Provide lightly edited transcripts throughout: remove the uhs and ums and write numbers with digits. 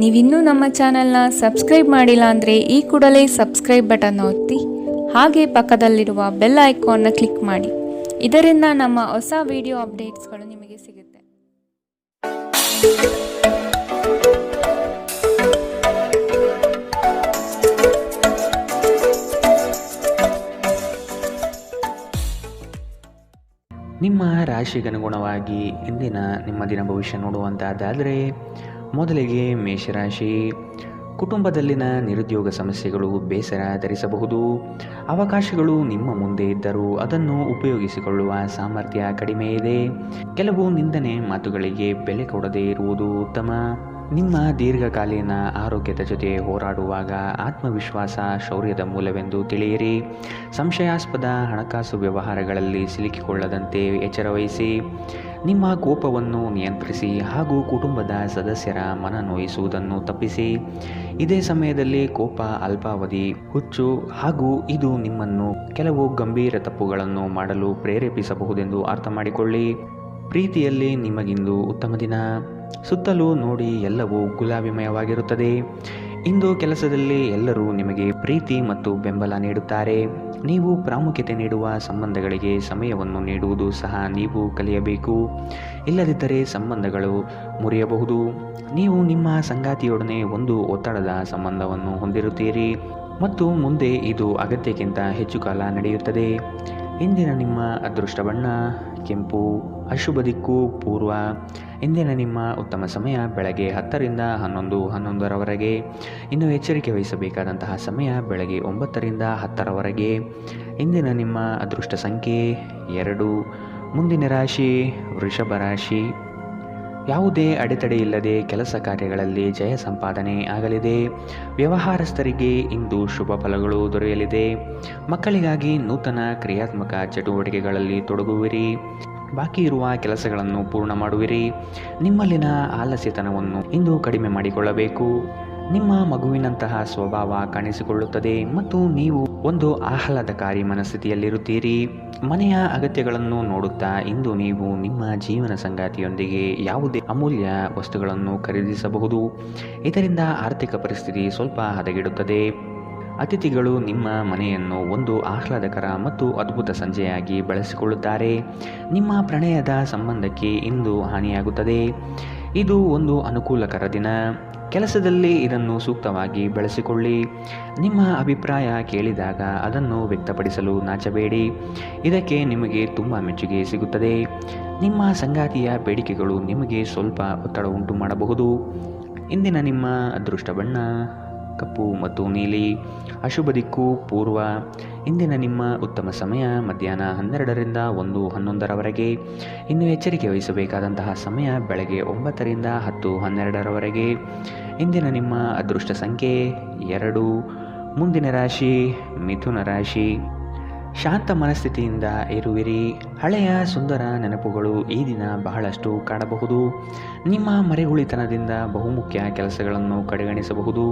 ನೀವಿನ್ನೂ ನಮ್ಮ ಚಾನೆಲ್ನ ಸಬ್ಸ್ಕ್ರೈಬ್ ಮಾಡಿಲ್ಲ ಅಂದರೆ ಈ ಕೂಡಲೇ ಸಬ್ಸ್ಕ್ರೈಬ್ ಬಟನ್ ಒತ್ತಿ ಹಾಗೆ ಪಕ್ಕದಲ್ಲಿರುವ ಬೆಲ್ ಐಕಾನ್ನ ಕ್ಲಿಕ್ ಮಾಡಿ. ಇದರಿಂದ ನಮ್ಮ ಹೊಸ ವಿಡಿಯೋ ಅಪ್ಡೇಟ್ಸ್ಗಳು ನಿಮಗೆ ಸಿಗುತ್ತೆ. ನಿಮ್ಮ ರಾಶಿಗನುಗುಣವಾಗಿ ಇಂದಿನ ನಿಮ್ಮ ದಿನ ಭವಿಷ್ಯ ನೋಡುವಂತಹದ್ದಾದರೆ ಮೊದಲಿಗೆ ಮೇಷರಾಶಿ. ಕುಟುಂಬದಲ್ಲಿನ ನಿರುದ್ಯೋಗ ಸಮಸ್ಯೆಗಳು ಬೇಸರ ಧರಿಸಬಹುದು. ಅವಕಾಶಗಳು ನಿಮ್ಮ ಮುಂದೆ ಇದ್ದರೂ ಅದನ್ನು ಉಪಯೋಗಿಸಿಕೊಳ್ಳುವ ಸಾಮರ್ಥ್ಯ ಕಡಿಮೆ ಇದೆ. ಕೆಲವು ನಿಂದನೆ ಮಾತುಗಳಿಗೆ ಬೆಲೆ ಕೊಡದೇ ಇರುವುದು ಉತ್ತಮ. ನಿಮ್ಮ ದೀರ್ಘಕಾಲೀನ ಆರೋಗ್ಯದ ಜೊತೆ ಹೋರಾಡುವಾಗ ಆತ್ಮವಿಶ್ವಾಸ ಶೌರ್ಯದ ಮೂಲವೆಂದು ತಿಳಿಯಿರಿ. ಸಂಶಯಾಸ್ಪದ ಹಣಕಾಸು ವ್ಯವಹಾರಗಳಲ್ಲಿ ಸಿಲುಕಿಕೊಳ್ಳದಂತೆ ಎಚ್ಚರವಹಿಸಿ. ನಿಮ್ಮ ಕೋಪವನ್ನು ನಿಯಂತ್ರಿಸಿ ಹಾಗೂ ಕುಟುಂಬದ ಸದಸ್ಯರ ಮನ ನೋಯಿಸುವುದನ್ನು ತಪ್ಪಿಸಿ. ಇದೇ ಸಮಯದಲ್ಲಿ ಕೋಪ ಅಲ್ಪಾವಧಿ ಹುಚ್ಚು ಹಾಗೂ ಇದು ನಿಮ್ಮನ್ನು ಕೆಲವು ಗಂಭೀರ ತಪ್ಪುಗಳನ್ನು ಮಾಡಲು ಪ್ರೇರೇಪಿಸಬಹುದೆಂದು ಅರ್ಥ ಮಾಡಿಕೊಳ್ಳಿ. ಪ್ರೀತಿಯಲ್ಲಿ ನಿಮಗಿಂದು ಉತ್ತಮ ದಿನ. ಸುತ್ತಲೂ ನೋಡಿ ಎಲ್ಲವೂ ಗುಲಾಬಿಮಯವಾಗಿರುತ್ತದೆ. ಇಂದು ಕೆಲಸದಲ್ಲಿ ಎಲ್ಲರೂ ನಿಮಗೆ ಪ್ರೀತಿ ಮತ್ತು ಬೆಂಬಲ ನೀಡುತ್ತಾರೆ. ನೀವು ಪ್ರಾಮುಖ್ಯತೆ ನೀಡುವ ಸಂಬಂಧಗಳಿಗೆ ಸಮಯವನ್ನು ನೀಡುವುದು ಸಹ ನೀವು ಕಲಿಯಬೇಕು. ಇಲ್ಲದಿದ್ದರೆ ಸಂಬಂಧಗಳು ಮುರಿಯಬಹುದು. ನೀವು ನಿಮ್ಮ ಸಂಗಾತಿಯೊಡನೆ ಒಂದು ಒತ್ತಡದ ಸಂಬಂಧವನ್ನು ಹೊಂದಿರುತ್ತೀರಿ ಮತ್ತು ಮುಂದೆ ಇದು ಅಗತ್ಯಕ್ಕಿಂತ ಹೆಚ್ಚು ಕಾಲ ನಡೆಯುತ್ತದೆ. ಇಂದಿನ ನಿಮ್ಮ ಅದೃಷ್ಟ ಬಣ್ಣ ಕೆಂಪು. ಅಶುಭ ದಿಕ್ಕು ಪೂರ್ವ. ಇಂದಿನ ನಿಮ್ಮ ಉತ್ತಮ ಸಮಯ ಬೆಳಗ್ಗೆ 10 ರಿಂದ 11 ಇನ್ನು ಎಚ್ಚರಿಕೆ ವಹಿಸಬೇಕಾದಂತಹ ಸಮಯ ಬೆಳಗ್ಗೆ 9 ರಿಂದ 10 ಇಂದಿನ ನಿಮ್ಮ ಅದೃಷ್ಟ ಸಂಖ್ಯೆ 2. ಮುಂದಿನ ರಾಶಿ ವೃಷಭ ರಾಶಿ. ಯಾವುದೇ ಅಡೆತಡೆ ಇಲ್ಲದೆ ಕೆಲಸ ಕಾರ್ಯಗಳಲ್ಲಿ ಜಯ ಸಂಪಾದನೆ ಆಗಲಿದೆ. ವ್ಯವಹಾರಸ್ಥರಿಗೆ ಇಂದು ಶುಭ ಫಲಗಳು ದೊರೆಯಲಿದೆ. ಮಕ್ಕಳಿಗಾಗಿ ನೂತನ ಕ್ರಿಯಾತ್ಮಕ ಚಟುವಟಿಕೆಗಳಲ್ಲಿ ತೊಡಗುವಿರಿ. ಬಾಕಿ ಇರುವ ಕೆಲಸಗಳನ್ನು ಪೂರ್ಣ ಮಾಡುವಿರಿ. ನಿಮ್ಮಲ್ಲಿನ ಆಲಸ್ಯತನವನ್ನು ಇಂದು ಕಡಿಮೆ ಮಾಡಿಕೊಳ್ಳಬೇಕು. ನಿಮ್ಮ ಮಗುವಿನಂತಹ ಸ್ವಭಾವ ಕಾಣಿಸಿಕೊಳ್ಳುತ್ತದೆ ಮತ್ತು ನೀವು ಒಂದು ಆಹ್ಲಾದಕಾರಿ ಮನಸ್ಥಿತಿಯಲ್ಲಿರುತ್ತೀರಿ. ಮನೆಯ ಅಗತ್ಯಗಳನ್ನು ನೋಡುತ್ತಾ ಇಂದು ನೀವು ನಿಮ್ಮ ಜೀವನ ಸಂಗಾತಿಯೊಂದಿಗೆ ಯಾವುದೇ ಅಮೂಲ್ಯ ವಸ್ತುಗಳನ್ನು ಖರೀದಿಸಬಹುದು. ಇದರಿಂದ ಆರ್ಥಿಕ ಪರಿಸ್ಥಿತಿ ಸ್ವಲ್ಪ ಹದಗೆಡುತ್ತದೆ. ಅತಿಥಿಗಳು ನಿಮ್ಮ ಮನೆಯನ್ನು ಒಂದು ಆಹ್ಲಾದಕರ ಮತ್ತು ಅದ್ಭುತ ಸಂಜೆಯಾಗಿ ಬಳಸಿಕೊಳ್ಳುತ್ತಾರೆ. ನಿಮ್ಮ ಪ್ರಣಯದ ಸಂಬಂಧಕ್ಕೆ ಇಂದು ಹಾನಿಯಾಗುತ್ತದೆ. ಇದು ಒಂದು ಅನುಕೂಲಕರ ದಿನ. ಕೆಲಸದಲ್ಲಿ ಇದನ್ನು ಸೂಕ್ತವಾಗಿ ಬಳಸಿಕೊಳ್ಳಿ. ನಿಮ್ಮ ಅಭಿಪ್ರಾಯ ಕೇಳಿದಾಗ ಅದನ್ನು ವ್ಯಕ್ತಪಡಿಸಲು ನಾಚಬೇಡಿ. ಇದಕ್ಕೆ ನಿಮಗೆ ತುಂಬ ಮೆಚ್ಚುಗೆ ಸಿಗುತ್ತದೆ. ನಿಮ್ಮ ಸಂಗಾತಿಯ ಬೇಡಿಕೆಗಳು ನಿಮಗೆ ಸ್ವಲ್ಪ ಒತ್ತಡ ಉಂಟು ಮಾಡಬಹುದು. ಇಂದಿನ ನಿಮ್ಮ ಅದೃಷ್ಟ ಬಣ್ಣ ಕಪ್ಪು ಮತ್ತು ನೀಲಿ. ಅಶುಭ ದಿಕ್ಕು ಪೂರ್ವ. ಇಂದಿನ ನಿಮ್ಮ ಉತ್ತಮ ಸಮಯ ಮಧ್ಯಾಹ್ನ 12 ರಿಂದ 1:11 ಇನ್ನು ಎಚ್ಚರಿಕೆ ವಹಿಸಬೇಕಾದಂತಹ ಸಮಯ ಬೆಳಗ್ಗೆ 9 ರಿಂದ 10:12 ಇಂದಿನ ನಿಮ್ಮ ಅದೃಷ್ಟ ಸಂಖ್ಯೆ 2. ಮುಂದಿನ ರಾಶಿ ಮಿಥುನ ರಾಶಿ. ಶಾಂತ ಮನಸ್ಥಿತಿಯಿಂದ ಇರುವಿರಿ. ಹಳೆಯ ಸುಂದರ ನೆನಪುಗಳು ಈ ದಿನ ಬಹಳಷ್ಟು ಕಾಡಬಹುದು. ನಿಮ್ಮ ಮರೆಗುಳಿತನದಿಂದ ಬಹುಮುಖ್ಯ ಕೆಲಸಗಳನ್ನು ಕಡೆಗಣಿಸಬಹುದು.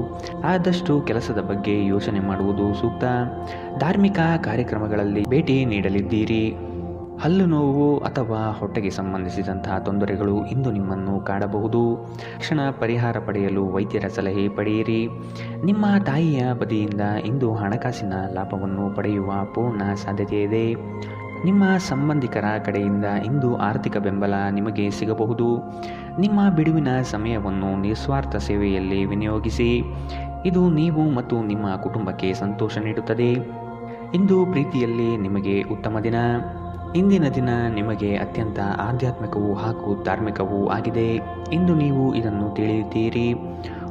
ಆದಷ್ಟು ಕೆಲಸದ ಬಗ್ಗೆ ಯೋಚನೆ ಮಾಡುವುದು ಸೂಕ್ತ. ಧಾರ್ಮಿಕ ಕಾರ್ಯಕ್ರಮಗಳಲ್ಲಿ ಭೇಟಿ ನೀಡಲಿದ್ದೀರಿ. ಹಲ್ಲು ನೋವು ಅಥವಾ ಹೊಟ್ಟೆಗೆ ಸಂಬಂಧಿಸಿದಂತಹ ತೊಂದರೆಗಳು ಇಂದು ನಿಮ್ಮನ್ನು ಕಾಡಬಹುದು. ತಕ್ಷಣ ಪರಿಹಾರ ಪಡೆಯಲು ವೈದ್ಯರ ಸಲಹೆ ಪಡೆಯಿರಿ. ನಿಮ್ಮ ತಾಯಿಯ ಬದಿಯಿಂದ ಇಂದು ಹಣಕಾಸಿನ ಲಾಭವನ್ನು ಪಡೆಯುವ ಪೂರ್ಣ ಸಾಧ್ಯತೆ ಇದೆ. ನಿಮ್ಮ ಸಂಬಂಧಿಕರ ಕಡೆಯಿಂದ ಇಂದು ಆರ್ಥಿಕ ಬೆಂಬಲ ನಿಮಗೆ ಸಿಗಬಹುದು. ನಿಮ್ಮ ಬಿಡುವಿನ ಸಮಯವನ್ನು ನಿಸ್ವಾರ್ಥ ಸೇವೆಯಲ್ಲಿ ವಿನಿಯೋಗಿಸಿ. ಇದು ನೀವು ಮತ್ತು ನಿಮ್ಮ ಕುಟುಂಬಕ್ಕೆ ಸಂತೋಷ ನೀಡುತ್ತದೆ. ಇಂದು ಪ್ರೀತಿಯಲ್ಲಿ ನಿಮಗೆ ಉತ್ತಮ ದಿನ. ಇಂದಿನ ದಿನ ನಿಮಗೆ ಅತ್ಯಂತ ಆಧ್ಯಾತ್ಮಿಕವೂ ಹಾಗೂ ಧಾರ್ಮಿಕವೂ ಆಗಿದೆ. ಇಂದು ನೀವು ಇದನ್ನು ತಿಳಿಯುತ್ತೀರಿ.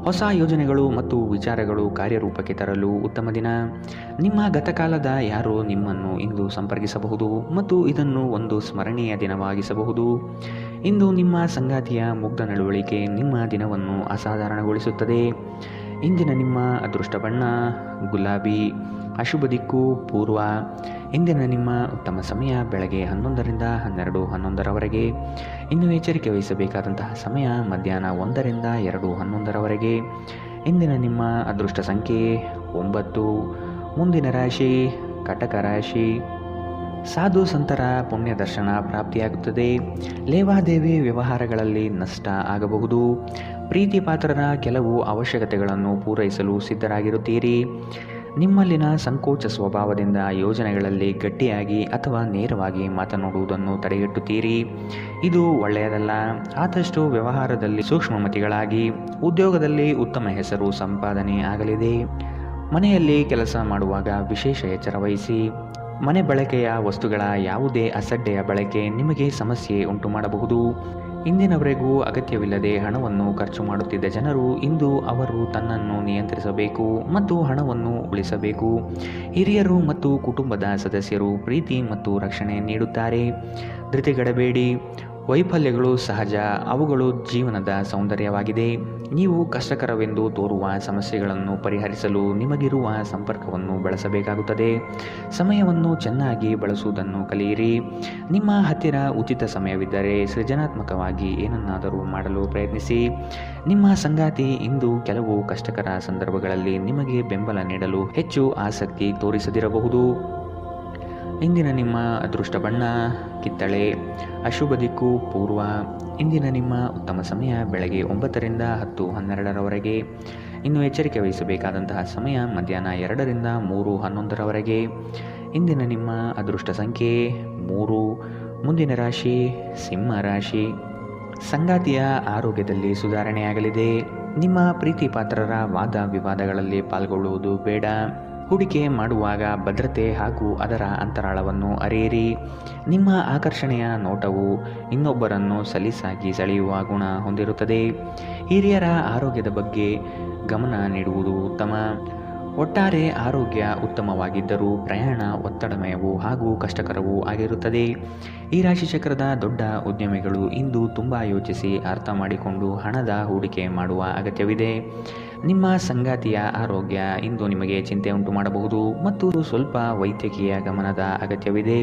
ಹೊಸ ಯೋಜನೆಗಳು ಮತ್ತು ವಿಚಾರಗಳು ಕಾರ್ಯರೂಪಕ್ಕೆ ತರಲು ಉತ್ತಮ ದಿನ. ನಿಮ್ಮ ಗತಕಾಲದ ಯಾರೋ ನಿಮ್ಮನ್ನು ಇಂದು ಸಂಪರ್ಕಿಸಬಹುದು ಮತ್ತು ಇದನ್ನು ಒಂದು ಸ್ಮರಣೀಯ ದಿನವಾಗಿಸಬಹುದು. ಇಂದು ನಿಮ್ಮ ಸಂಗಾತಿಯ ಮುಗ್ಧ ನಡವಳಿಕೆ ನಿಮ್ಮ ದಿನವನ್ನು ಅಸಾಧಾರಣಗೊಳಿಸುತ್ತದೆ. ಇಂದಿನ ನಿಮ್ಮ ಅದೃಷ್ಟ ಬಣ್ಣ ಗುಲಾಬಿ. ಅಶುಭ ದಿಕ್ಕು ಪೂರ್ವ. ಇಂದಿನ ನಿಮ್ಮ ಉತ್ತಮ ಸಮಯ ಬೆಳಗ್ಗೆ 11 ರಿಂದ 12:11 ಇನ್ನು ಎಚ್ಚರಿಕೆ ವಹಿಸಬೇಕಾದಂತಹ ಸಮಯ ಮಧ್ಯಾಹ್ನ 1 ರಿಂದ 2:11 ಇಂದಿನ ನಿಮ್ಮ ಅದೃಷ್ಟ ಸಂಖ್ಯೆ 9. ಮುಂದಿನ ರಾಶಿ ಕಟಕ ರಾಶಿ. ಸಾಧು ಸಂತರ ಪುಣ್ಯ ದರ್ಶನ ಪ್ರಾಪ್ತಿಯಾಗುತ್ತದೆ. ಲೇವಾದೇವಿ ವ್ಯವಹಾರಗಳಲ್ಲಿ ನಷ್ಟ ಆಗಬಹುದು. ಪ್ರೀತಿ ಪಾತ್ರರ ಕೆಲವು ಅವಶ್ಯಕತೆಗಳನ್ನು ಪೂರೈಸಲು ಸಿದ್ಧರಾಗಿರುತ್ತೀರಿ. ನಿಮ್ಮಲ್ಲಿನ ಸಂಕೋಚ ಸ್ವಭಾವದಿಂದ ಯೋಜನೆಗಳಲ್ಲಿ ಗಟ್ಟಿಯಾಗಿ ಅಥವಾ ನೇರವಾಗಿ ಮಾತನಾಡುವುದನ್ನು ತಡೆಗಟ್ಟುತ್ತೀರಿ. ಇದು ಒಳ್ಳೆಯದಲ್ಲ. ಆದಷ್ಟು ವ್ಯವಹಾರದಲ್ಲಿ ಸೂಕ್ಷ್ಮಮತಿಗಳಾಗಿ. ಉದ್ಯೋಗದಲ್ಲಿ ಉತ್ತಮ ಹೆಸರು ಸಂಪಾದನೆ ಆಗಲಿದೆ. ಮನೆಯಲ್ಲಿ ಕೆಲಸ ಮಾಡುವಾಗ ವಿಶೇಷ ಎಚ್ಚರ ವಹಿಸಿ. ಮನೆ ಬಳಕೆಯ ವಸ್ತುಗಳ ಯಾವುದೇ ಅಸಡ್ಡೆಯ ಬಳಕೆ ನಿಮಗೆ ಸಮಸ್ಯೆ ಉಂಟು ಮಾಡಬಹುದು. ಇಂದಿನವರೆಗೂ ಅಗತ್ಯವಿಲ್ಲದೆ ಹಣವನ್ನು ಖರ್ಚು ಮಾಡುತ್ತಿದ್ದ ಜನರು ಇಂದು ಅವರು ತನ್ನನ್ನು ನಿಯಂತ್ರಿಸಬೇಕು ಮತ್ತು ಹಣವನ್ನು ಉಳಿಸಬೇಕು. ಹಿರಿಯರು ಮತ್ತು ಕುಟುಂಬದ ಸದಸ್ಯರು ಪ್ರೀತಿ ಮತ್ತು ರಕ್ಷಣೆ ನೀಡುತ್ತಾರೆ. ಧೃತಿಗೆಡಬೇಡಿ. ವೈಫಲ್ಯಗಳು ಸಹಜ, ಅವುಗಳು ಜೀವನದ ಸೌಂದರ್ಯವಾಗಿದೆ. ನೀವು ಕಷ್ಟಕರವೆಂದು ತೋರುವ ಸಮಸ್ಯೆಗಳನ್ನು ಪರಿಹರಿಸಲು ನಿಮಗಿರುವ ಸಂಪರ್ಕವನ್ನು ಬಳಸಬೇಕಾಗುತ್ತದೆ. ಸಮಯವನ್ನು ಚೆನ್ನಾಗಿ ಬಳಸುವುದನ್ನು ಕಲಿಯಿರಿ. ನಿಮ್ಮ ಹತ್ತಿರ ಉಚಿತ ಸಮಯವಿದ್ದರೆ ಸೃಜನಾತ್ಮಕವಾಗಿ ಏನನ್ನಾದರೂ ಮಾಡಲು ಪ್ರಯತ್ನಿಸಿ. ನಿಮ್ಮ ಸಂಗಾತಿ ಇಂದು ಕೆಲವು ಕಷ್ಟಕರ ಸಂದರ್ಭಗಳಲ್ಲಿ ನಿಮಗೆ ಬೆಂಬಲ ನೀಡಲು ಹೆಚ್ಚು ಆಸಕ್ತಿ ತೋರಿಸದಿರಬಹುದು. ಇಂದಿನ ನಿಮ್ಮ ಅದೃಷ್ಟ ಬಣ್ಣ ಕಿತ್ತಳೆ. ಅಶುಭ ದಿಕ್ಕು ಪೂರ್ವ. ಇಂದಿನ ನಿಮ್ಮ ಉತ್ತಮ ಸಮಯ ಬೆಳಗ್ಗೆ 9ರಿಂದ 10:12ರವರೆಗೆ. ಇನ್ನು ಎಚ್ಚರಿಕೆ ವಹಿಸಬೇಕಾದಂತಹ ಸಮಯ ಮಧ್ಯಾಹ್ನ 2ರಿಂದ 3:11ರವರೆಗೆ. ಇಂದಿನ ನಿಮ್ಮ ಅದೃಷ್ಟ ಸಂಖ್ಯೆ 3. ಮುಂದಿನ ರಾಶಿ ಸಿಂಹ ರಾಶಿ. ಸಂಗಾತಿಯ ಆರೋಗ್ಯದಲ್ಲಿ ಸುಧಾರಣೆಯಾಗಲಿದೆ. ನಿಮ್ಮ ಪ್ರೀತಿ ಪಾತ್ರರ ವಾದ ವಿವಾದಗಳಲ್ಲಿ ಪಾಲ್ಗೊಳ್ಳುವುದು ಬೇಡ. ಹೂಡಿಕೆ ಮಾಡುವಾಗ ಭದ್ರತೆ ಹಾಗೂ ಅದರ ಅಂತರಾಳವನ್ನು ಅರಿಯಿರಿ. ನಿಮ್ಮ ಆಕರ್ಷಣೆಯ ನೋಟವು ಇನ್ನೊಬ್ಬರನ್ನು ಸಲೀಸಾಗಿ ಸೆಳೆಯುವ ಗುಣ ಹೊಂದಿರುತ್ತದೆ. ಹಿರಿಯರ ಆರೋಗ್ಯದ ಬಗ್ಗೆ ಗಮನ ನೀಡುವುದು ಉತ್ತಮ. ಒಟ್ಟಾರೆ ಆರೋಗ್ಯ ಉತ್ತಮವಾಗಿದ್ದರೂ ಪ್ರಯಾಣ ಒತ್ತಡಮಯವೂ ಹಾಗೂ ಕಷ್ಟಕರವೂ ಆಗಿರುತ್ತದೆ. ಈ ರಾಶಿಚಕ್ರದ ದೊಡ್ಡ ಉದ್ಯಮಿಗಳು ಇಂದು ತುಂಬ ಯೋಚಿಸಿ ಅರ್ಥ ಮಾಡಿಕೊಂಡು ಹಣದ ಹೂಡಿಕೆ ಮಾಡುವ ಅಗತ್ಯವಿದೆ. ನಿಮ್ಮ ಸಂಗಾತಿಯ ಆರೋಗ್ಯ ಇಂದು ನಿಮಗೆ ಚಿಂತೆ ಉಂಟು ಮಾಡಬಹುದು ಮತ್ತು ಸ್ವಲ್ಪ ವೈದ್ಯಕೀಯ ಗಮನದ ಅಗತ್ಯವಿದೆ.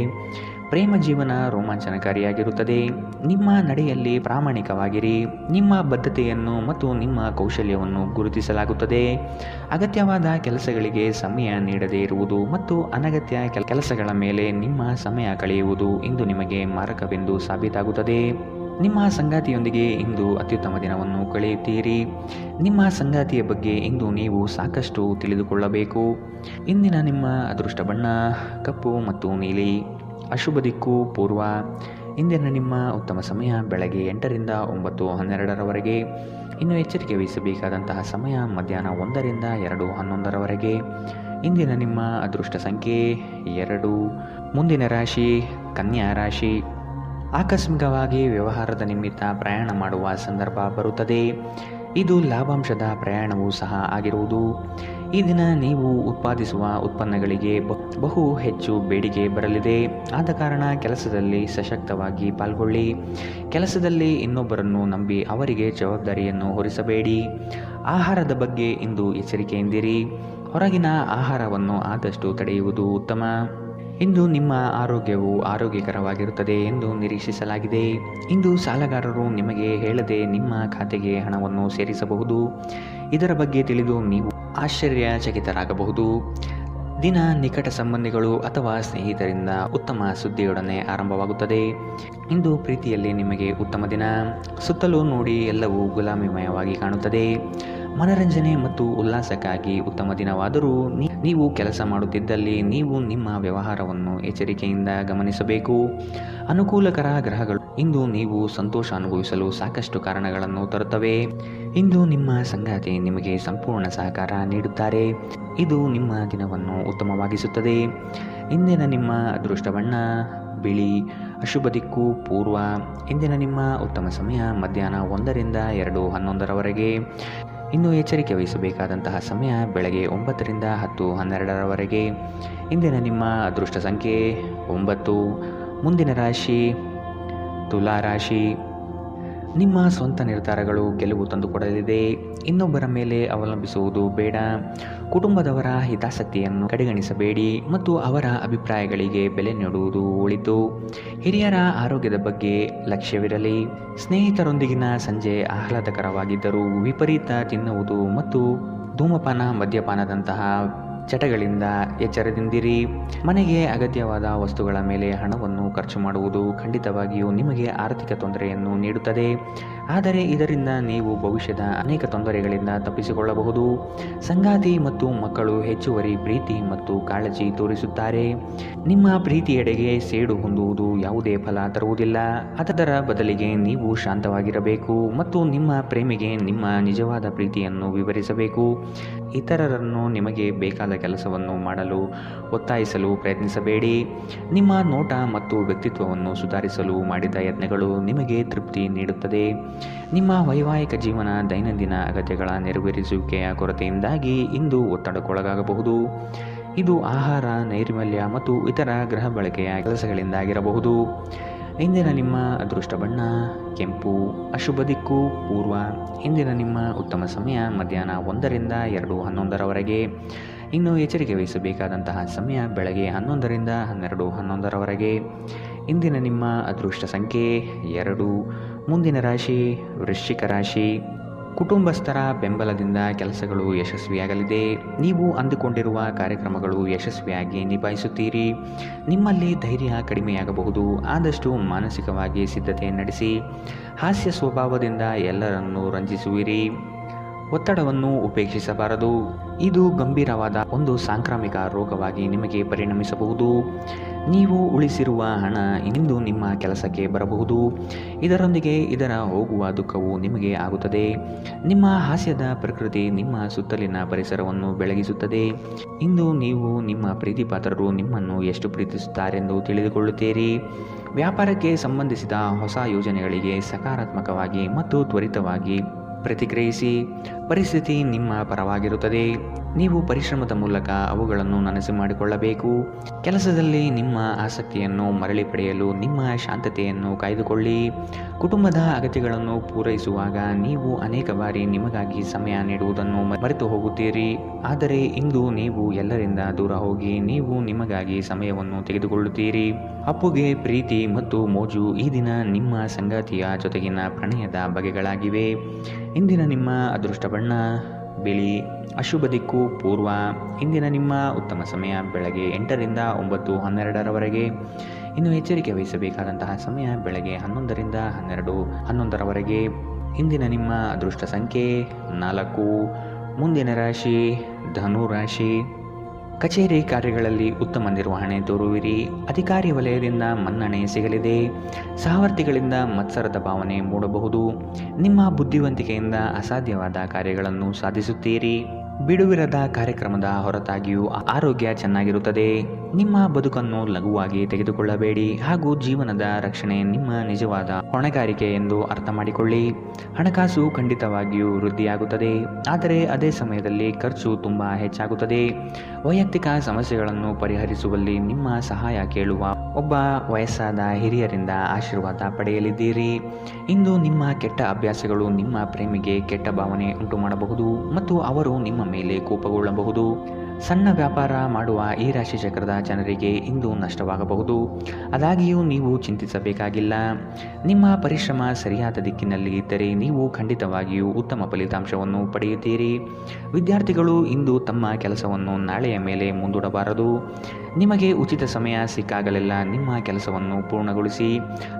ಪ್ರೇಮ ಜೀವನ ರೋಮಾಂಚನಕಾರಿಯಾಗಿರುತ್ತದೆ. ನಿಮ್ಮ ನಡೆಯಲ್ಲಿ ಪ್ರಾಮಾಣಿಕವಾಗಿರಿ. ನಿಮ್ಮ ಬದ್ಧತೆಯನ್ನು ಮತ್ತು ನಿಮ್ಮ ಕೌಶಲ್ಯವನ್ನು ಗುರುತಿಸಲಾಗುತ್ತದೆ. ಅಗತ್ಯವಾದ ಕೆಲಸಗಳಿಗೆ ಸಮಯ ನೀಡದೇ ಇರುವುದು ಮತ್ತು ಅನಗತ್ಯ ಕೆಲಸಗಳ ಮೇಲೆ ನಿಮ್ಮ ಸಮಯ ಕಳೆಯುವುದು ಇಂದು ನಿಮಗೆ ಮಾರಕವೆಂದು ಸಾಬೀತಾಗುತ್ತದೆ. ನಿಮ್ಮ ಸಂಗಾತಿಯೊಂದಿಗೆ ಇಂದು ಅತ್ಯುತ್ತಮ ದಿನವನ್ನು ಕಳೆಯುತ್ತೀರಿ. ನಿಮ್ಮ ಸಂಗಾತಿಯ ಬಗ್ಗೆ ಇಂದು ನೀವು ಸಾಕಷ್ಟು ತಿಳಿದುಕೊಳ್ಳಬೇಕು. ಇಂದಿನ ನಿಮ್ಮ ಅದೃಷ್ಟ ಬಣ್ಣ ಕಪ್ಪು ಮತ್ತು ನೀಲಿ. ಅಶುಭ ದಿಕ್ಕು ಪೂರ್ವ. ಇಂದಿನ ನಿಮ್ಮ ಉತ್ತಮ ಸಮಯ ಬೆಳಗ್ಗೆ 8ರಿಂದ 9:12ರವರೆಗೆ. ಇನ್ನು ಎಚ್ಚರಿಕೆ ವಹಿಸಬೇಕಾದಂತಹ ಸಮಯ ಮಧ್ಯಾಹ್ನ 1ರಿಂದ 2:11ರವರೆಗೆ. ಇಂದಿನ ನಿಮ್ಮ ಅದೃಷ್ಟ ಸಂಖ್ಯೆ 2. ಮುಂದಿನ ರಾಶಿ ಕನ್ಯಾ ರಾಶಿ. ಆಕಸ್ಮಿಕವಾಗಿ ವ್ಯವಹಾರದ ನಿಮಿತ್ತ ಪ್ರಯಾಣ ಮಾಡುವ ಸಂದರ್ಭ ಬರುತ್ತದೆ. ಇದು ಲಾಭಾಂಶದ ಪ್ರಯಾಣವೂ ಸಹ ಆಗಿರುವುದು. ಈ ದಿನ ನೀವು ಉತ್ಪಾದಿಸುವ ಉತ್ಪನ್ನಗಳಿಗೆ ಬಹು ಹೆಚ್ಚು ಬೇಡಿಕೆ ಬರಲಿದೆ. ಆದ ಕಾರಣ ಕೆಲಸದಲ್ಲಿ ಸಶಕ್ತವಾಗಿ ಪಾಲ್ಗೊಳ್ಳಿ. ಕೆಲಸದಲ್ಲಿ ಇನ್ನೊಬ್ಬರನ್ನು ನಂಬಿ ಅವರಿಗೆ ಜವಾಬ್ದಾರಿಯನ್ನು ಹೊರಿಸಬೇಡಿ. ಆಹಾರದ ಬಗ್ಗೆ ಇಂದು ಎಚ್ಚರಿಕೆಯಿಂದಿರಿ. ಹೊರಗಿನ ಆಹಾರವನ್ನು ಆದಷ್ಟು ತಡೆಯುವುದು ಉತ್ತಮ. ಇಂದು ನಿಮ್ಮ ಆರೋಗ್ಯವು ಆರೋಗ್ಯಕರವಾಗಿರುತ್ತದೆ ಎಂದು ನಿರೀಕ್ಷಿಸಲಾಗಿದೆ. ಇಂದು ಸಾಲಗಾರರು ನಿಮಗೆ ಹೇಳದೆ ನಿಮ್ಮ ಖಾತೆಗೆ ಹಣವನ್ನು ಸೇರಿಸಬಹುದು. ಇದರ ಬಗ್ಗೆ ತಿಳಿದು ನೀವು ಆಶ್ಚರ್ಯಚಕಿತರಾಗಬಹುದು. ದಿನ ನಿಕಟ ಸಂಬಂಧಿಗಳು ಅಥವಾ ಸ್ನೇಹಿತರಿಂದ ಉತ್ತಮ ಸುದ್ದಿಯೊಡನೆ ಆರಂಭವಾಗುತ್ತದೆ. ಇಂದು ಪ್ರೀತಿಯಲ್ಲಿ ನಿಮಗೆ ಉತ್ತಮ ದಿನ. ಸುತ್ತಲೂ ನೋಡಿ ಎಲ್ಲವೂ ಗುಲಾಮಿಮಯವಾಗಿ ಕಾಣುತ್ತದೆ. ಮನರಂಜನೆ ಮತ್ತು ಉಲ್ಲಾಸಕ್ಕಾಗಿ ಉತ್ತಮ ದಿನವಾದರೂ ನೀವು ಕೆಲಸ ಮಾಡುತ್ತಿದ್ದಲ್ಲಿ ನೀವು ನಿಮ್ಮ ವ್ಯವಹಾರವನ್ನು ಎಚ್ಚರಿಕೆಯಿಂದ ಗಮನಿಸಬೇಕು. ಅನುಕೂಲಕರ ಗ್ರಹಗಳು ಇಂದು ನೀವು ಸಂತೋಷ ಅನುಭವಿಸಲು ಸಾಕಷ್ಟು ಕಾರಣಗಳನ್ನು ತರುತ್ತವೆ. ಇಂದು ನಿಮ್ಮ ಸಂಗಾತಿ ನಿಮಗೆ ಸಂಪೂರ್ಣ ಸಹಕಾರ ನೀಡುತ್ತಾರೆ. ಇದು ನಿಮ್ಮ ದಿನವನ್ನು ಉತ್ತಮವಾಗಿಸುತ್ತದೆ. ಇಂದಿನ ನಿಮ್ಮ ಅದೃಷ್ಟ ಬಣ್ಣ ಬಿಳಿ. ಅಶುಭ ದಿಕ್ಕು ಪೂರ್ವ. ಇಂದಿನ ನಿಮ್ಮ ಉತ್ತಮ ಸಮಯ ಮಧ್ಯಾಹ್ನ 1ರಿಂದ 2:11ರವರೆಗೆ. ಇನ್ನು ಎಚ್ಚರಿಕೆ ವಹಿಸಬೇಕಾದಂತಹ ಸಮಯ ಬೆಳಗ್ಗೆ 9ರಿಂದ 10:12ರವರೆಗೆ. ಇಂದಿನ ನಿಮ್ಮ ಅದೃಷ್ಟ ಸಂಖ್ಯೆ 9. ಮುಂದಿನ ರಾಶಿ ತುಲಾ ರಾಶಿ. ನಿಮ್ಮ ಸ್ವಂತ ನಿರ್ಧಾರಗಳು ಗೆಲುವು ತಂದುಕೊಡಲಿದೆ. ಇನ್ನೊಬ್ಬರ ಮೇಲೆ ಅವಲಂಬಿಸುವುದು ಬೇಡ. ಕುಟುಂಬದವರ ಹಿತಾಸಕ್ತಿಯನ್ನು ಕಡೆಗಣಿಸಬೇಡಿ ಮತ್ತು ಅವರ ಅಭಿಪ್ರಾಯಗಳಿಗೆ ಬೆಲೆ ನೀಡುವುದು ಒಳಿತು. ಹಿರಿಯರ ಆರೋಗ್ಯದ ಬಗ್ಗೆ ಲಕ್ಷ್ಯವಿರಲಿ. ಸ್ನೇಹಿತರೊಂದಿಗಿನ ಸಂಜೆ ಆಹ್ಲಾದಕರವಾಗಿದ್ದರೂ ವಿಪರೀತ ತಿನ್ನುವುದು ಮತ್ತು ಧೂಮಪಾನ ಮದ್ಯಪಾನದಂತಹ ಚಟಗಳಿಂದ ಎಚ್ಚರದಿಂದಿರಿ. ಮನೆಗೆ ಅಗತ್ಯವಾದ ವಸ್ತುಗಳ ಮೇಲೆ ಹಣವನ್ನು ಖರ್ಚು ಮಾಡುವುದು ಖಂಡಿತವಾಗಿಯೂ ನಿಮಗೆ ಆರ್ಥಿಕ ತೊಂದರೆಯನ್ನು ನೀಡುತ್ತದೆ. ಆದರೆ ಇದರಿಂದ ನೀವು ಭವಿಷ್ಯದ ಅನೇಕ ತೊಂದರೆಗಳಿಂದ ತಪ್ಪಿಸಿಕೊಳ್ಳಬಹುದು. ಸಂಗಾತಿ ಮತ್ತು ಮಕ್ಕಳು ಹೆಚ್ಚುವರಿ ಪ್ರೀತಿ ಮತ್ತು ಕಾಳಜಿ ತೋರಿಸುತ್ತಾರೆ. ನಿಮ್ಮ ಪ್ರೀತಿಯೆಡೆಗೆ ಸೇಡು ಹೊಂದುವುದು ಯಾವುದೇ ಫಲ ತರುವುದಿಲ್ಲ. ಅದರ ಬದಲಿಗೆ ನೀವು ಶಾಂತವಾಗಿರಬೇಕು ಮತ್ತು ನಿಮ್ಮ ಪ್ರೇಮಿಗೆ ನಿಮ್ಮ ನಿಜವಾದ ಪ್ರೀತಿಯನ್ನು ವಿವರಿಸಬೇಕು. ಇತರರನ್ನು ನಿಮಗೆ ಬೇಕಾದ ಕೆಲಸವನ್ನು ಮಾಡಲು ಒತ್ತಾಯಿಸಲು ಪ್ರಯತ್ನಿಸಬೇಡಿ. ನಿಮ್ಮ ನೋಟ ಮತ್ತು ವ್ಯಕ್ತಿತ್ವವನ್ನು ಸುಧಾರಿಸಲು ಮಾಡಿದ ಯತ್ನಗಳು ನಿಮಗೆ ತೃಪ್ತಿ ನೀಡುತ್ತದೆ. ನಿಮ್ಮ ವೈವಾಹಿಕ ಜೀವನ ದೈನಂದಿನ ಅಗತ್ಯಗಳ ನೆರವೇರಿಸುವಿಕೆಯ ಕೊರತೆಯಿಂದಾಗಿ ಇಂದು ಒತ್ತಡಕ್ಕೊಳಗಾಗಬಹುದು. ಇದು ಆಹಾರ, ನೈರ್ಮಲ್ಯ ಮತ್ತು ಇತರ ಗೃಹ ಬಳಕೆಯ ಕೆಲಸಗಳಿಂದಾಗಿರಬಹುದು. ಇಂದಿನ ನಿಮ್ಮ ಅದೃಷ್ಟ ಬಣ್ಣ ಕೆಂಪು. ಅಶುಭ ದಿಕ್ಕು ಪೂರ್ವ. ಇಂದಿನ ನಿಮ್ಮ ಉತ್ತಮ ಸಮಯ ಮಧ್ಯಾಹ್ನ 1 ರಿಂದ 2:11 ಇನ್ನು ಎಚ್ಚರಿಕೆ ವಹಿಸಬೇಕಾದಂತಹ ಸಮಯ ಬೆಳಗ್ಗೆ 11 ರಿಂದ 12:11 ಇಂದಿನ ನಿಮ್ಮ ಅದೃಷ್ಟ ಸಂಖ್ಯೆ 2. ಮುಂದಿನ ರಾಶಿ ವೃಶ್ಚಿಕ ರಾಶಿ. ಕುಟುಂಬಸ್ಥರ ಬೆಂಬಲದಿಂದ ಕೆಲಸಗಳು ಯಶಸ್ವಿಯಾಗಲಿದೆ. ನೀವು ಅಂದುಕೊಂಡಿರುವ ಕಾರ್ಯಕ್ರಮಗಳು ಯಶಸ್ವಿಯಾಗಿ ನಿಭಾಯಿಸುತ್ತೀರಿ. ನಿಮ್ಮಲ್ಲಿ ಧೈರ್ಯ ಕಡಿಮೆಯಾಗಬಹುದು. ಆದಷ್ಟು ಮಾನಸಿಕವಾಗಿ ಸಿದ್ಧತೆ ನಡೆಸಿ. ಹಾಸ್ಯ ಸ್ವಭಾವದಿಂದ ಎಲ್ಲರನ್ನೂ ರಂಜಿಸುವಿರಿ. ಒತ್ತಡವನ್ನು ಉಪೇಕ್ಷಿಸಬಾರದು. ಇದು ಗಂಭೀರವಾದ ಒಂದು ಸಾಂಕ್ರಾಮಿಕ ರೋಗವಾಗಿ ನಿಮಗೆ ಪರಿಣಮಿಸಬಹುದು. ನೀವು ಉಳಿಸಿರುವ ಹಣ ಇಂದು ನಿಮ್ಮ ಕೆಲಸಕ್ಕೆ ಬರಬಹುದು. ಇದರೊಂದಿಗೆ ಇದರ ಹೋಗುವ ದುಃಖವು ನಿಮಗೆ ಆಗುತ್ತದೆ. ನಿಮ್ಮ ಹಾಸ್ಯದ ಪ್ರಕೃತಿ ನಿಮ್ಮ ಸುತ್ತಲಿನ ಪರಿಸರವನ್ನು ಬೆಳಗಿಸುತ್ತದೆ. ಇಂದು ನೀವು ನಿಮ್ಮ ಪ್ರೀತಿಪಾತ್ರರು ನಿಮ್ಮನ್ನು ಎಷ್ಟು ಪ್ರೀತಿಸುತ್ತಾರೆಂದು ತಿಳಿದುಕೊಳ್ಳುತ್ತೀರಿ. ವ್ಯಾಪಾರಕ್ಕೆ ಸಂಬಂಧಿಸಿದ ಹೊಸ ಯೋಜನೆಗಳಿಗೆ ಸಕಾರಾತ್ಮಕವಾಗಿ ಮತ್ತು ತ್ವರಿತವಾಗಿ ಪ್ರತಿಕ್ರಿಯಿಸಿ. ಪರಿಸ್ಥಿತಿ ನಿಮ್ಮ ಪರವಾಗಿರುತ್ತದೆ. ನೀವು ಪರಿಶ್ರಮದ ಮೂಲಕ ಅವುಗಳನ್ನು ನನಸು ಮಾಡಿಕೊಳ್ಳಬೇಕು. ಕೆಲಸದಲ್ಲಿ ನಿಮ್ಮ ಆಸಕ್ತಿಯನ್ನು ಮರಳಿ ಪಡೆಯಲು ನಿಮ್ಮ ಶಾಂತತೆಯನ್ನು ಕಾಯ್ದುಕೊಳ್ಳಿ. ಕುಟುಂಬದ ಅಗತ್ಯಗಳನ್ನು ಪೂರೈಸುವಾಗ ನೀವು ಅನೇಕ ಬಾರಿ ನಿಮಗಾಗಿ ಸಮಯ ನೀಡುವುದನ್ನು ಮರೆತು ಹೋಗುತ್ತೀರಿ. ಆದರೆ ಇಂದು ನೀವು ಎಲ್ಲರಿಂದ ದೂರ ಹೋಗಿ ನೀವು ನಿಮಗಾಗಿ ಸಮಯವನ್ನು ತೆಗೆದುಕೊಳ್ಳುತ್ತೀರಿ. ಅಪ್ಪುಗೆ ಪ್ರೀತಿ ಮತ್ತು ಮೋಜು ಈ ದಿನ ನಿಮ್ಮ ಸಂಗಾತಿಯ ಜೊತೆಗಿನ ಪ್ರಣಯದ ಬಗೆಗಳಾಗಿವೆ. ಇಂದಿನ ನಿಮ್ಮ ಅದೃಷ್ಟ ಬಣ್ಣ ಬಿಳಿ. ಅಶುಭ ದಿಕ್ಕು ಪೂರ್ವ. ಇಂದಿನ ನಿಮ್ಮ ಉತ್ತಮ ಸಮಯ ಬೆಳಗ್ಗೆ 8 ರಿಂದ 9:12 ಇನ್ನು ಎಚ್ಚರಿಕೆ ವಹಿಸಬೇಕಾದಂತಹ ಸಮಯ ಬೆಳಗ್ಗೆ 11 ರಿಂದ 12:11 ಇಂದಿನ ನಿಮ್ಮ ಅದೃಷ್ಟ ಸಂಖ್ಯೆ 4. ಮುಂದಿನ ರಾಶಿ ಧನು ರಾಶಿ. ಕಚೇರಿ ಕಾರ್ಯಗಳಲ್ಲಿ ಉತ್ತಮ ನಿರ್ವಹಣೆ ತೋರುವಿರಿ. ಅಧಿಕಾರಿ ವಲಯದಿಂದ ಮನ್ನಣೆ ಸಿಗಲಿದೆ. ಸಹವರ್ತಿಗಳಿಂದ ಮತ್ಸರದ ಭಾವನೆ ಮೂಡಬಹುದು. ನಿಮ್ಮ ಬುದ್ಧಿವಂತಿಕೆಯಿಂದ ಅಸಾಧ್ಯವಾದ ಕಾರ್ಯಗಳನ್ನು ಸಾಧಿಸುತ್ತೀರಿ. ಬಿಡುವಿರದ ಕಾರ್ಯಕ್ರಮದ ಹೊರತಾಗಿಯೂ ಆರೋಗ್ಯ ಚೆನ್ನಾಗಿರುತ್ತದೆ. ನಿಮ್ಮ ಬದುಕನ್ನು ಲಘುವಾಗಿ ತೆಗೆದುಕೊಳ್ಳಬೇಡಿ ಹಾಗೂ ಜೀವನದ ರಕ್ಷಣೆ ನಿಮ್ಮ ನಿಜವಾದ ಹೊಣೆಗಾರಿಕೆ ಎಂದು ಅರ್ಥ ಮಾಡಿಕೊಳ್ಳಿ. ಹಣಕಾಸು ಖಂಡಿತವಾಗಿಯೂ ವೃದ್ಧಿಯಾಗುತ್ತದೆ, ಆದರೆ ಅದೇ ಸಮಯದಲ್ಲಿ ಖರ್ಚು ತುಂಬ ಹೆಚ್ಚಾಗುತ್ತದೆ. ವೈಯಕ್ತಿಕ ಸಮಸ್ಯೆಗಳನ್ನು ಪರಿಹರಿಸುವಲ್ಲಿ ನಿಮ್ಮ ಸಹಾಯ ಕೇಳುವ ಒಬ್ಬ ವಯಸ್ಸಾದ ಹಿರಿಯರಿಂದ ಆಶೀರ್ವಾದ ಪಡೆಯಲಿದ್ದೀರಿ. ಇಂದು ನಿಮ್ಮ ಕೆಟ್ಟ ಅಭ್ಯಾಸಗಳು ನಿಮ್ಮ ಪ್ರೇಮಿಗೆ ಕೆಟ್ಟ ಭಾವನೆ ಉಂಟು ಮಾಡಬಹುದು ಮತ್ತು ಅವರು ನಿಮ್ಮ ಮೇಲೆ ಕೋಪಗೊಳ್ಳಬಹುದು. ಸಣ್ಣ ವ್ಯಾಪಾರ ಮಾಡುವ ಈ ರಾಶಿ ಚಕ್ರದ ಜನರಿಗೆ ಇಂದು ನಷ್ಟವಾಗಬಹುದು. ಆದಾಗ್ಯೂ ನೀವು ಚಿಂತಿಸಬೇಕಾಗಿಲ್ಲ. ನಿಮ್ಮ ಪರಿಶ್ರಮ ಸರಿಯಾದ ದಿಕ್ಕಿನಲ್ಲಿ ಇದ್ದರೆ ನೀವು ಖಂಡಿತವಾಗಿಯೂ ಉತ್ತಮ ಫಲಿತಾಂಶವನ್ನು ಪಡೆಯುತ್ತೀರಿ. ವಿದ್ಯಾರ್ಥಿಗಳು ಇಂದು ತಮ್ಮ ಕೆಲಸವನ್ನು ನಾಳೆಯ ಮೇಲೆ ಮುಂದೂಡಬಾರದು. ನಿಮಗೆ ಉಚಿತ ಸಮಯ ಸಿಕ್ಕಾಗಲೆಲ್ಲ ನಿಮ್ಮ ಕೆಲಸವನ್ನು ಪೂರ್ಣಗೊಳಿಸಿ.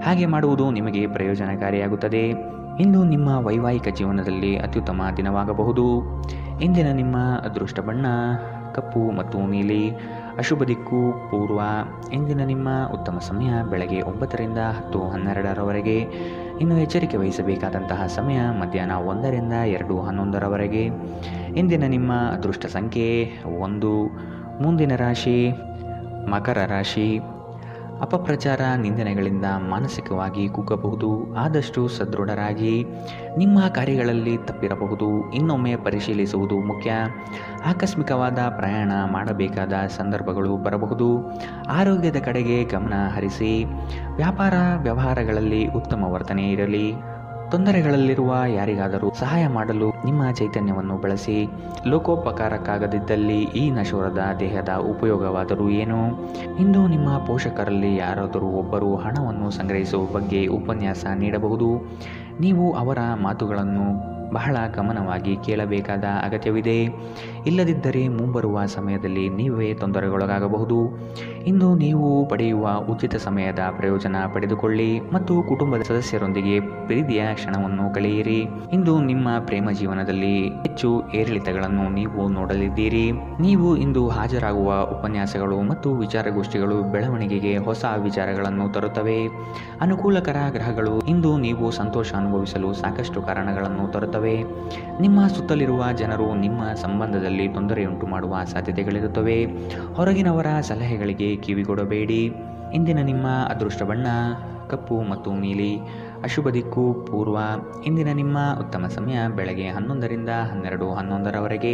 ಹಾಗೆ ಮಾಡುವುದು ನಿಮಗೆ ಪ್ರಯೋಜನಕಾರಿಯಾಗುತ್ತದೆ. ಇಂದು ನಿಮ್ಮ ವೈವಾಹಿಕ ಜೀವನದಲ್ಲಿ ಅತ್ಯುತ್ತಮ ದಿನವಾಗಬಹುದು. ಇಂದಿನ ನಿಮ್ಮ ಅದೃಷ್ಟ ಬಣ್ಣ ಕಪ್ಪು ಮತ್ತು ನೀಲಿ. ಅಶುಭ ದಿಕ್ಕು ಪೂರ್ವ. ಇಂದಿನ ನಿಮ್ಮ ಉತ್ತಮ ಸಮಯ ಬೆಳಗ್ಗೆ 9 ರಿಂದ 10:12 ಇನ್ನು ಎಚ್ಚರಿಕೆ ವಹಿಸಬೇಕಾದಂತಹ ಸಮಯ ಮಧ್ಯಾಹ್ನ 1 ರಿಂದ 2:11 ಇಂದಿನ ನಿಮ್ಮ ಅದೃಷ್ಟ ಸಂಖ್ಯೆ 1. ಮುಂದಿನ ರಾಶಿ ಮಕರ ರಾಶಿ. ಅಪಪ್ರಚಾರ ನಿಂದನೆಗಳಿಂದ ಮಾನಸಿಕವಾಗಿ ಕುಗ್ಗಬಹುದು. ಆದಷ್ಟು ಸದೃಢರಾಗಿ. ನಿಮ್ಮ ಕಾರ್ಯಗಳಲ್ಲಿ ತಪ್ಪಿರಬಹುದು, ಇನ್ನೊಮ್ಮೆ ಪರಿಶೀಲಿಸುವುದು ಮುಖ್ಯ. ಆಕಸ್ಮಿಕವಾದ ಪ್ರಯಾಣ ಮಾಡಬೇಕಾದ ಸಂದರ್ಭಗಳು ಬರಬಹುದು. ಆರೋಗ್ಯದ ಕಡೆಗೆ ಗಮನ ಹರಿಸಿ. ವ್ಯಾಪಾರ ವ್ಯವಹಾರಗಳಲ್ಲಿ ಉತ್ತಮ ವರ್ತನೆ ಇರಲಿ. ತೊಂದರೆಗಳಲ್ಲಿರುವ ಯಾರಿಗಾದರೂ ಸಹಾಯ ಮಾಡಲು ನಿಮ್ಮ ಚೈತನ್ಯವನ್ನು ಬಳಸಿ. ಲೋಕೋಪಕಾರಕ್ಕಾಗದಿದ್ದಲ್ಲಿ ಈ ನಶ್ವರದ ದೇಹದ ಉಪಯೋಗವಾದರೂ ಏನು? ಇಂದು ನಿಮ್ಮ ಪೋಷಕರಲ್ಲಿ ಯಾರಾದರೂ ಒಬ್ಬರು ಹಣವನ್ನು ಸಂಗ್ರಹಿಸುವ ಬಗ್ಗೆ ಉಪನ್ಯಾಸ ನೀಡಬಹುದು. ನೀವು ಅವರ ಮಾತುಗಳನ್ನು ಬಹಳ ಗಮನವಾಗಿ ಕೇಳಬೇಕಾದ ಅಗತ್ಯವಿದೆ. ಇಲ್ಲದಿದ್ದರೆ ಮುಂಬರುವ ಸಮಯದಲ್ಲಿ ನೀವೇ ತೊಂದರೆಗೊಳಗಾಗಬಹುದು. ಇಂದು ನೀವು ಪಡೆಯುವ ಉಚಿತ ಸಮಯದ ಪ್ರಯೋಜನ ಪಡೆದುಕೊಳ್ಳಿ ಮತ್ತು ಕುಟುಂಬದ ಸದಸ್ಯರೊಂದಿಗೆ ಪ್ರೀತಿಯ ಕ್ಷಣವನ್ನು ಕಳೆಯಿರಿ. ಇಂದು ನಿಮ್ಮ ಪ್ರೇಮ ಜೀವನದಲ್ಲಿ ಹೆಚ್ಚು ಏರಿಳಿತಗಳನ್ನು ನೀವು ನೋಡಲಿದ್ದೀರಿ. ನೀವು ಇಂದು ಹಾಜರಾಗುವ ಉಪನ್ಯಾಸಗಳು ಮತ್ತು ವಿಚಾರಗೋಷ್ಠಿಗಳು ಬೆಳವಣಿಗೆಗೆ ಹೊಸ ವಿಚಾರಗಳನ್ನು ತರುತ್ತವೆ. ಅನುಕೂಲಕರ ಗ್ರಹಗಳು ಇಂದು ನೀವು ಸಂತೋಷ ಅನುಭವಿಸಲು ಸಾಕಷ್ಟು ಕಾರಣಗಳನ್ನು ತರುತ್ತವೆ. ನಿಮ್ಮ ಸುತ್ತಲಿರುವ ಜನರು ನಿಮ್ಮ ಸಂಬಂಧದಲ್ಲಿ ತೊಂದರೆಯುಂಟು ಮಾಡುವ ಸಾಧ್ಯತೆಗಳಿರುತ್ತವೆ. ಹೊರಗಿನವರ ಸಲಹೆಗಳಿಗೆ ಕಿವಿಗೊಡಬೇಡಿ. ಇಂದಿನ ನಿಮ್ಮ ಅದೃಷ್ಟ ಬಣ್ಣ ಕಪ್ಪು ಮತ್ತು ನೀಲಿ. ಅಶುಭ ದಿಕ್ಕು ಪೂರ್ವ. ಇಂದಿನ ನಿಮ್ಮ ಉತ್ತಮ ಸಮಯ ಬೆಳಗ್ಗೆ 11ರಿಂದ 12:11ರವರೆಗೆ.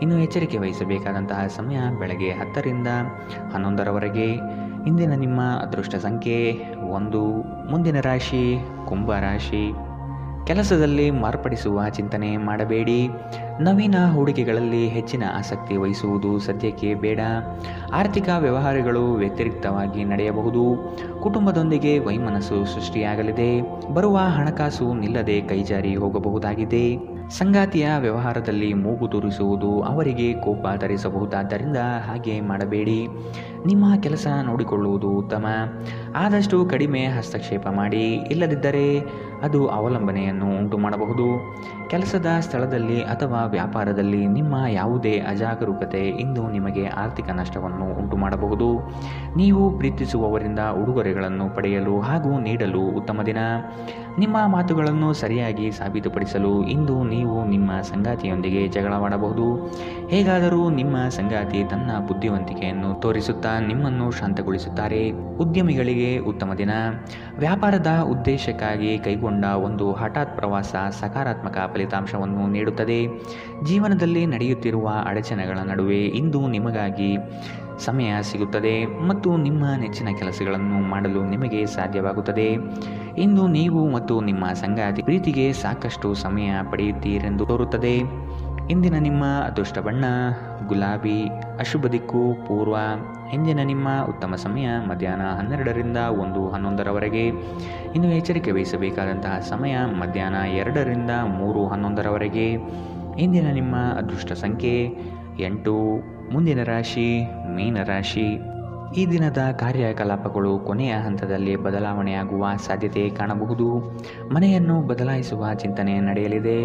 ಇನ್ನು ಎಚ್ಚರಿಕೆ ವಹಿಸಬೇಕಾದಂತಹ ಸಮಯ ಬೆಳಗ್ಗೆ 10ರಿಂದ 11ರವರೆಗೆ. ಇಂದಿನ ನಿಮ್ಮ ಅದೃಷ್ಟ ಸಂಖ್ಯೆ 1. ಮುಂದಿನ ರಾಶಿ ಕುಂಭ ರಾಶಿ. ಕೆಲಸದಲ್ಲಿ ಮಾರ್ಪಡಿಸುವ ಚಿಂತನೆ ಮಾಡಬೇಡಿ. ನವೀನ ಹೂಡಿಕೆಗಳಲ್ಲಿ ಹೆಚ್ಚಿನ ಆಸಕ್ತಿ ವಹಿಸುವುದು ಸದ್ಯಕ್ಕೆ ಬೇಡ. ಆರ್ಥಿಕ ವ್ಯವಹಾರಗಳು ವ್ಯತಿರಿಕ್ತವಾಗಿ ನಡೆಯಬಹುದು. ಕುಟುಂಬದೊಂದಿಗೆ ವೈಮನಸ್ಸು ಸೃಷ್ಟಿಯಾಗಲಿದೆ. ಬರುವ ಹಣಕಾಸು ನಿಲ್ಲದೆ ಕೈಜಾರಿ ಹೋಗಬಹುದಾಗಿದೆ. ಸಂಗಾತಿಯ ವ್ಯವಹಾರದಲ್ಲಿ ಮೂಗು ತೂರಿಸುವುದು ಅವರಿಗೆ ಕೋಪ ತರಿಸಬಹುದಾದ್ದರಿಂದ ಹಾಗೆ ಮಾಡಬೇಡಿ. ನಿಮ್ಮ ಕೆಲಸ ನೋಡಿಕೊಳ್ಳುವುದು ಉತ್ತಮ. ಆದಷ್ಟು ಕಡಿಮೆ ಹಸ್ತಕ್ಷೇಪ ಮಾಡಿ. ಇಲ್ಲದಿದ್ದರೆ ಅದು ಅವಲಂಬನೆಯನ್ನು ಉಂಟು ಮಾಡಬಹುದು. ಕೆಲಸದ ಸ್ಥಳದಲ್ಲಿ ಅಥವಾ ವ್ಯಾಪಾರದಲ್ಲಿ ನಿಮ್ಮ ಯಾವುದೇ ಅಜಾಗರೂಕತೆ ಇಂದು ನಿಮಗೆ ಆರ್ಥಿಕ ನಷ್ಟವನ್ನು ಉಂಟು ಮಾಡಬಹುದು. ನೀವು ಪ್ರೀತಿಸುವವರಿಂದ ಉಡುಗೊರೆಗಳನ್ನು ಪಡೆಯಲು ಹಾಗೂ ನೀಡಲು ಉತ್ತಮ ದಿನ. ನಿಮ್ಮ ಮಾತುಗಳನ್ನು ಸರಿಯಾಗಿ ಸಾಬೀತುಪಡಿಸಲು ಇಂದು ನೀವು ನಿಮ್ಮ ಸಂಗಾತಿಯೊಂದಿಗೆ ಜಗಳವಾಡಬಹುದು. ಹೇಗಾದರೂ ನಿಮ್ಮ ಸಂಗಾತಿ ತನ್ನ ಬುದ್ಧಿವಂತಿಕೆಯನ್ನು ತೋರಿಸುತ್ತಾ ನಿಮ್ಮನ್ನು ಶಾಂತಗೊಳಿಸುತ್ತಾರೆ. ಉದ್ಯಮಿಗಳಿಗೆ ಉತ್ತಮ ದಿನ. ವ್ಯಾಪಾರದ ಉದ್ದೇಶಕ್ಕಾಗಿ ಕೈಗೊಂಡ ಒಂದು ಹಠಾತ್ ಪ್ರವಾಸ ಸಕಾರಾತ್ಮಕ ಫಲಿತಾಂಶವನ್ನು ನೀಡುತ್ತದೆ. ಜೀವನದಲ್ಲಿ ನಡೆಯುತ್ತಿರುವ ಅಡಚಣೆಗಳ ನಡುವೆ ಇಂದು ನಿಮಗಾಗಿ ಸಮಯ ಸಿಗುತ್ತದೆ ಮತ್ತು ನಿಮ್ಮ ನೆಚ್ಚಿನ ಕೆಲಸಗಳನ್ನು ಮಾಡಲು ನಿಮಗೆ ಸಾಧ್ಯವಾಗುತ್ತದೆ. ಇಂದು ನೀವು ಮತ್ತು ನಿಮ್ಮ ಸಂಗಾತಿ ಪ್ರೀತಿಗೆ ಸಾಕಷ್ಟು ಸಮಯ ಪಡೆಯುತ್ತೀರೆಂದು ತೋರುತ್ತದೆ. ಇಂದಿನ ನಿಮ್ಮ ಅದೃಷ್ಟ ಬಣ್ಣ ಗುಲಾಬಿ. ಅಶುಭ ದಿಕ್ಕು ಪೂರ್ವ. ಇಂದಿನ ನಿಮ್ಮ ಉತ್ತಮ ಸಮಯ ಮಧ್ಯಾಹ್ನ 12ರಿಂದ 1:11ರವರೆಗೆ. ಇನ್ನು ಎಚ್ಚರಿಕೆ ವಹಿಸಬೇಕಾದಂತಹ ಸಮಯ ಮಧ್ಯಾಹ್ನ 2ರಿಂದ 3:11ರವರೆಗೆ. ಇಂದಿನ ನಿಮ್ಮ ಅದೃಷ್ಟ ಸಂಖ್ಯೆ 8. ಮುಂದಿನ ರಾಶಿ ಮೀನರಾಶಿ. ಈ ದಿನದ ಕಾರ್ಯಕಲಾಪಗಳು ಕೊನೆಯ ಹಂತದಲ್ಲಿ ಬದಲಾವಣೆಯಾಗುವ ಸಾಧ್ಯತೆ ಕಾಣಬಹುದು. ಮನೆಯನ್ನು ಬದಲಾಯಿಸುವ ಚಿಂತನೆ ನಡೆಯಲಿದೆ.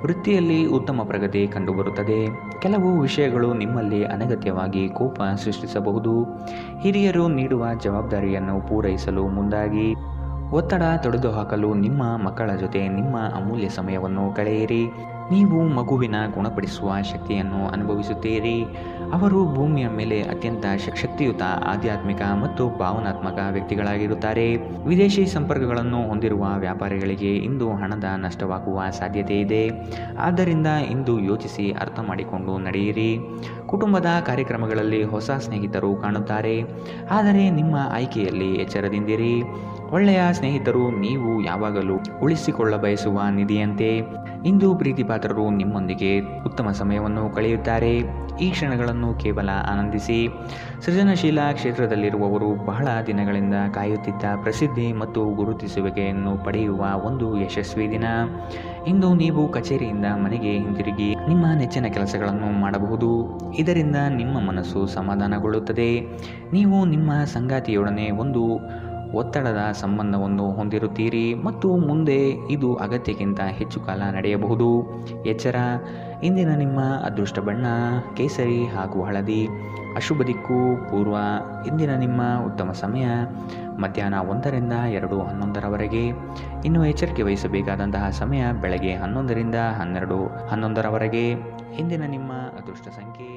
ವೃತ್ತಿಯಲ್ಲಿ ಉತ್ತಮ ಪ್ರಗತಿ ಕಂಡುಬರುತ್ತದೆ. ಕೆಲವು ವಿಷಯಗಳು ನಿಮ್ಮಲ್ಲಿ ಅನಗತ್ಯವಾಗಿ ಕೋಪ ಸೃಷ್ಟಿಸಬಹುದು. ಹಿರಿಯರು ನೀಡುವ ಜವಾಬ್ದಾರಿಯನ್ನು ಪೂರೈಸಲು ಮುಂದಾಗಿ. ಒತ್ತಡ ತೊಡೆದುಹಾಕಲು ನಿಮ್ಮ ಮಕ್ಕಳ ಜೊತೆ ನಿಮ್ಮ ಅಮೂಲ್ಯ ಸಮಯವನ್ನು ಕಳೆಯಿರಿ. ನೀವು ಮಗುವಿನ ಗುಣಪಡಿಸುವ ಶಕ್ತಿಯನ್ನು ಅನುಭವಿಸುತ್ತೀರಿ. ಅವರು ಭೂಮಿಯ ಮೇಲೆ ಅತ್ಯಂತ ಶಕ್ತಿಯುತ ಆಧ್ಯಾತ್ಮಿಕ ಮತ್ತು ಭಾವನಾತ್ಮಕ ವ್ಯಕ್ತಿಗಳಾಗಿರುತ್ತಾರೆ. ವಿದೇಶಿ ಸಂಪರ್ಕಗಳನ್ನು ಹೊಂದಿರುವ ವ್ಯಾಪಾರಿಗಳಿಗೆ ಇಂದು ಹಣದ ನಷ್ಟವಾಗುವ ಸಾಧ್ಯತೆ ಇದೆ. ಆದ್ದರಿಂದ ಇಂದು ಯೋಚಿಸಿ ಅರ್ಥ ಮಾಡಿಕೊಂಡು ನಡೆಯಿರಿ. ಕುಟುಂಬದ ಕಾರ್ಯಕ್ರಮಗಳಲ್ಲಿ ಹೊಸ ಸ್ನೇಹಿತರು ಕಾಣುತ್ತಾರೆ. ಆದರೆ ನಿಮ್ಮ ಆಯ್ಕೆಯಲ್ಲಿ ಎಚ್ಚರದಿಂದಿರಿ. ಒಳ್ಳೆಯ ಸ್ನೇಹಿತರು ನೀವು ಯಾವಾಗಲೂ ಉಳಿಸಿಕೊಳ್ಳ ಬಯಸುವ ನಿಧಿಯಂತೆ. ಇಂದು ಪ್ರೀತಿಪಾತ್ರರು ನಿಮ್ಮೊಂದಿಗೆ ಉತ್ತಮ ಸಮಯವನ್ನು ಕಳೆಯುತ್ತಾರೆ. ಈ ಕ್ಷಣಗಳನ್ನು ಕೇವಲ ಆನಂದಿಸಿ. ಸೃಜನಶೀಲ ಕ್ಷೇತ್ರದಲ್ಲಿರುವವರು ಬಹಳ ದಿನಗಳಿಂದ ಕಾಯುತ್ತಿದ್ದ ಪ್ರಸಿದ್ಧಿ ಮತ್ತು ಗುರುತಿಸುವಿಕೆಯನ್ನು ಪಡೆಯುವ ಒಂದು ಯಶಸ್ವಿ ದಿನ. ಇಂದು ನೀವು ಕಚೇರಿಯಿಂದ ಮನೆಗೆ ಹಿಂತಿರುಗಿ ನಿಮ್ಮ ನೆಚ್ಚಿನ ಕೆಲಸಗಳನ್ನು ಮಾಡಬಹುದು. ಇದರಿಂದ ನಿಮ್ಮ ಮನಸ್ಸು ಸಮಾಧಾನಗೊಳ್ಳುತ್ತದೆ. ನೀವು ನಿಮ್ಮ ಸಂಗಾತಿಯೊಡನೆ ಒಂದು ಒತ್ತಡದ ಸಂಬಂಧವನ್ನು ಹೊಂದಿರುತ್ತೀರಿ ಮತ್ತು ಮುಂದೆ ಇದು ಅಗತ್ಯಕ್ಕಿಂತ ಹೆಚ್ಚು ಕಾಲ ನಡೆಯಬಹುದು. ಎಚ್ಚರ. ಇಂದಿನ ನಿಮ್ಮ ಅದೃಷ್ಟ ಬಣ್ಣ ಕೇಸರಿ ಹಾಗೂ ಹಳದಿ. ಅಶುಭ ದಿಕ್ಕು ಪೂರ್ವ. ಇಂದಿನ ನಿಮ್ಮ ಉತ್ತಮ ಸಮಯ ಮಧ್ಯಾಹ್ನ 1ರಿಂದ 2:11ರವರೆಗೆ. ಇನ್ನು ಎಚ್ಚರಿಕೆ ವಹಿಸಬೇಕಾದಂತಹ ಸಮಯ ಬೆಳಗ್ಗೆ 11ರಿಂದ 12:11ರವರೆಗೆ. ಇಂದಿನ ನಿಮ್ಮ ಅದೃಷ್ಟ ಸಂಖ್ಯೆ